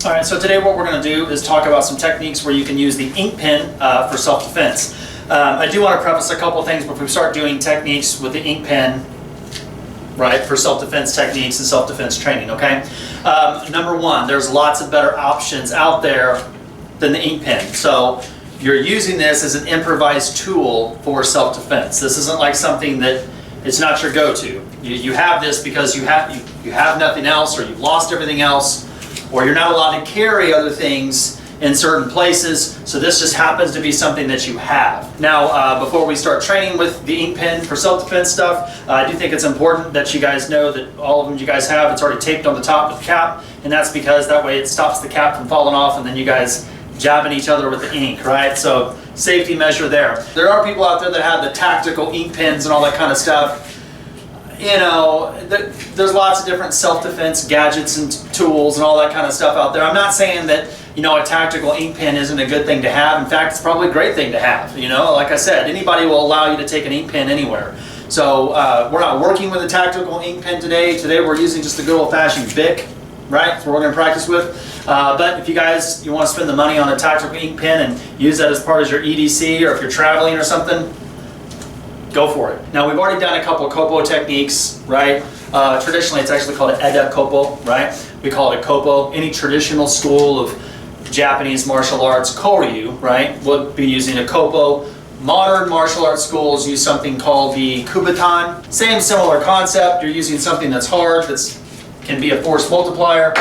All right, so today what we're going to do is talk about some techniques where you can use the ink pen for self-defense. I do want to preface a couple things before we start doing techniques with the ink pen, right, for self-defense techniques and self-defense training, okay? Number one, there's lots of better options out there than the ink pen. So you're using this as an improvised tool for self-defense. This isn't like something that it's not your go-to. You have this because you have nothing else, or you've lost everything else, or you're not allowed to carry other things in certain places, so this just happens to be something that you have. Now, before we start training with the ink pen for self-defense stuff, I do think it's important that you guys know that all of them you guys have, it's already taped on the top of the cap, and that's because that way it stops the cap from falling off and then you guys jabbing each other with the ink, right? So, safety measure there. There are people out there that have the tactical ink pens and all that kind of stuff. You know, there's lots of different self-defense gadgets and tools and all that kind of stuff out there. I'm not saying that, you know, a tactical ink pen isn't a good thing to have. In fact, it's probably a great thing to have. You know, like I said, anybody will allow you to take an ink pen anywhere. So we're not working with a tactical ink pen today. Today we're using just a good old-fashioned Bic, right? That's what we're going to practice with. But if you want to spend the money on a tactical ink pen and use that as part of your EDC, or if you're traveling or something, go for it. Now, we've already done a couple of Kopo techniques, right? Traditionally, it's actually called an Eda Kopo, right? We call it a Kopo. Any traditional school of Japanese martial arts, Koryu, right, would be using a Kopo. Modern martial arts schools use something called the Kubotan. Same similar concept. You're using something that's hard, that can be a force multiplier.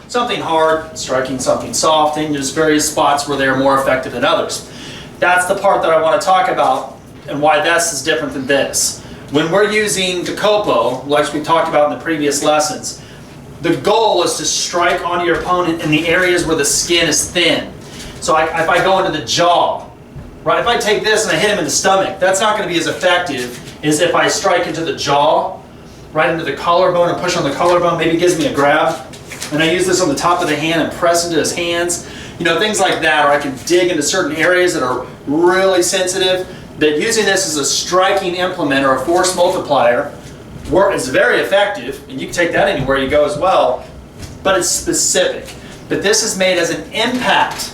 Something hard, striking something soft, and there's various spots where they're more effective than others. That's the part that I want to talk about, and why this is different than this. When we're using the Kopo, like we talked about in the previous lessons, the goal is to strike onto your opponent in the areas where the skin is thin. So if I go into the jaw, right, if I take this and I hit him in the stomach, that's not going to be as effective as if I strike into the jaw, right into the collarbone and push on the collarbone, maybe gives me a grab. And I use this on the top of the hand and press into his hands. You know, things like that, or I can dig into certain areas that are really sensitive. That using this as a striking implement or a force multiplier is very effective, and you can take that anywhere you go as well, but it's specific. But this is made as an impact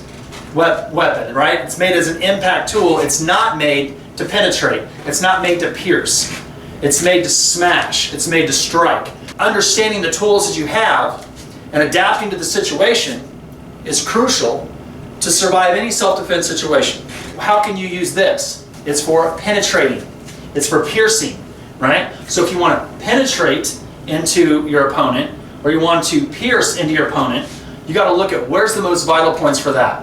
weapon, right? It's made as an impact tool. It's not made to penetrate. It's not made to pierce. It's made to smash. It's made to strike. Understanding the tools that you have and adapting to the situation is crucial to survive any self-defense situation. How can you use this? It's for penetrating. It's for piercing, right? So if you want to penetrate into your opponent, or you want to pierce into your opponent, you got to look at where's the most vital points for that.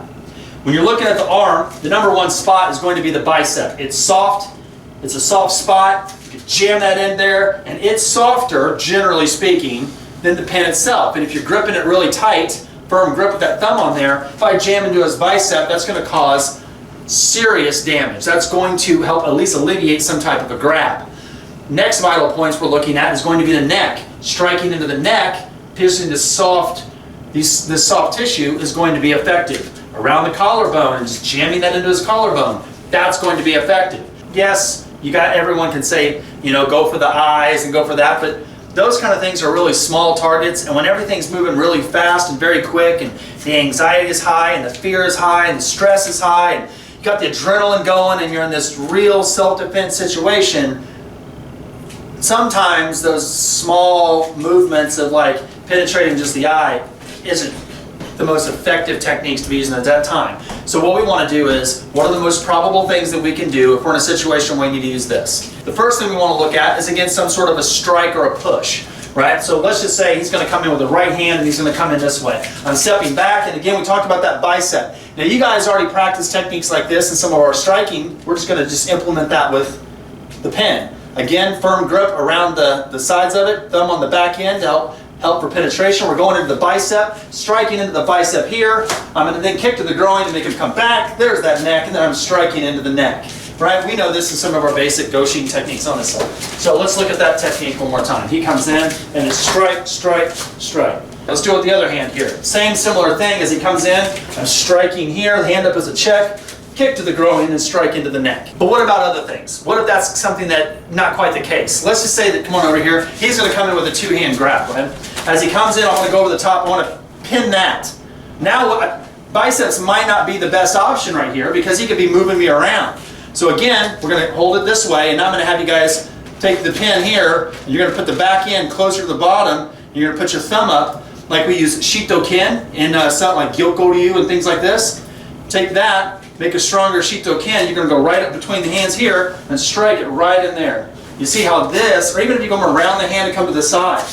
When you're looking at the arm, the number one spot is going to be the bicep. It's soft. It's a soft spot. You can jam that in there, and it's softer, generally speaking, than the pen itself. And if you're gripping it really tight, firm grip with that thumb on there, if I jam into his bicep, that's going to cause serious damage. That's going to help at least alleviate some type of a grab. Next vital points we're looking at is going to be the neck. Striking into the neck, piercing this soft tissue is going to be effective. Around the collarbone and just jamming that into his collarbone, that's going to be effective. Yes, everyone can say, you know, go for the eyes and go for that, but those kind of things are really small targets, and when everything's moving really fast and very quick, and the anxiety is high, and the fear is high, and the stress is high, and you got the adrenaline going, and you're in this real self-defense situation, sometimes those small movements of like penetrating just the eye isn't the most effective techniques to be using at that time. So what we want to do is, what are the most probable things that we can do if we're in a situation where we need to use this? The first thing we want to look at is against some sort of a strike or a push, right? So let's just say he's going to come in with the right hand and he's going to come in this way. I'm stepping back, and again we talked about that bicep. Now you guys already practiced techniques like this in some of our striking. We're just going to just implement that with the pen. Again, firm grip around the sides of it, thumb on the back end to help for penetration. We're going into the bicep, striking into the bicep here. I'm going to then kick to the groin to make him come back. There's that neck, and then I'm striking into the neck. Right? We know this is some of our basic Goshin techniques on this side. So let's look at that technique one more time. He comes in, and it's strike, strike, strike. Let's do it with the other hand here. Same similar thing as he comes in. I'm striking here, the hand up as a check, kick to the groin, and strike into the neck. But what about other things? What if that's something that, not quite the case? Let's just say that, come on over here, he's going to come in with a two-hand grab, right? As he comes in, I want to go over the top, I want to pin that Now biceps might not be the best option right here because he could be moving me around. So again, we're gonna hold it this way, and I'm gonna have you guys take the pin here, and you're gonna put the back end closer to the bottom, and you're gonna put your thumb up, like we use Shito-ken in something like Gyoko-ryu and things like this. Take that, make a stronger Shito-ken, you're gonna go right up between the hands here, and strike it right in there. You see how this, or even if you go around the hand and come to the side.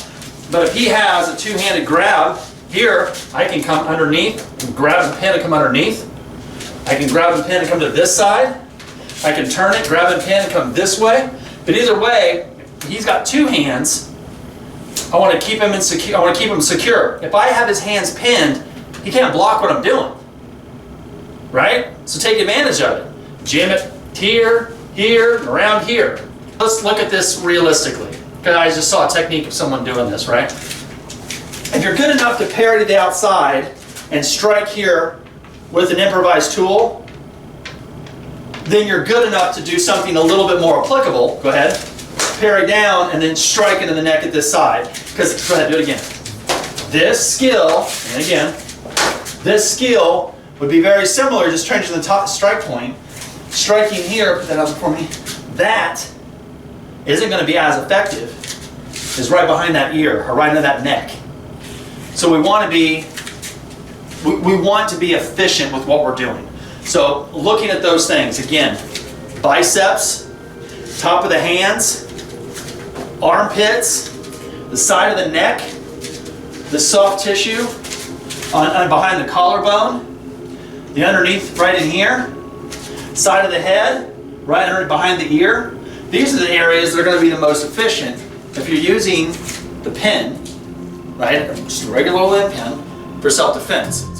But if he has a two-handed grab, here, I can come underneath, grab the pin and come underneath. I can grab the pin and come to this side. I can turn it, grab the pin and come this way. But either way, he's got two hands. I want to keep him I want to keep him secure. If I have his hands pinned, he can't block what I'm doing. Right? So take advantage of it. Jam it here, here, and around here. Let's look at this realistically. I just saw a technique of someone doing this, right? If you're good enough to parry to the outside and strike here with an improvised tool, then you're good enough to do something a little bit more applicable. Go ahead. Parry down and then strike into the neck at this side. Because, go ahead, do it again. This skill, and again, this skill would be very similar, just changing the top strike point. Striking here, put that up for me, that isn't going to be as effective as right behind that ear or right into that neck. So we want to be efficient with what we're doing. So looking at those things, again, biceps, top of the hands, armpits, the side of the neck, the soft tissue behind the collarbone, the underneath right in here, side of the head, right under behind the ear. These are the areas that are going to be the most efficient if you're using the pin, right, just a regular old pin for self-defense.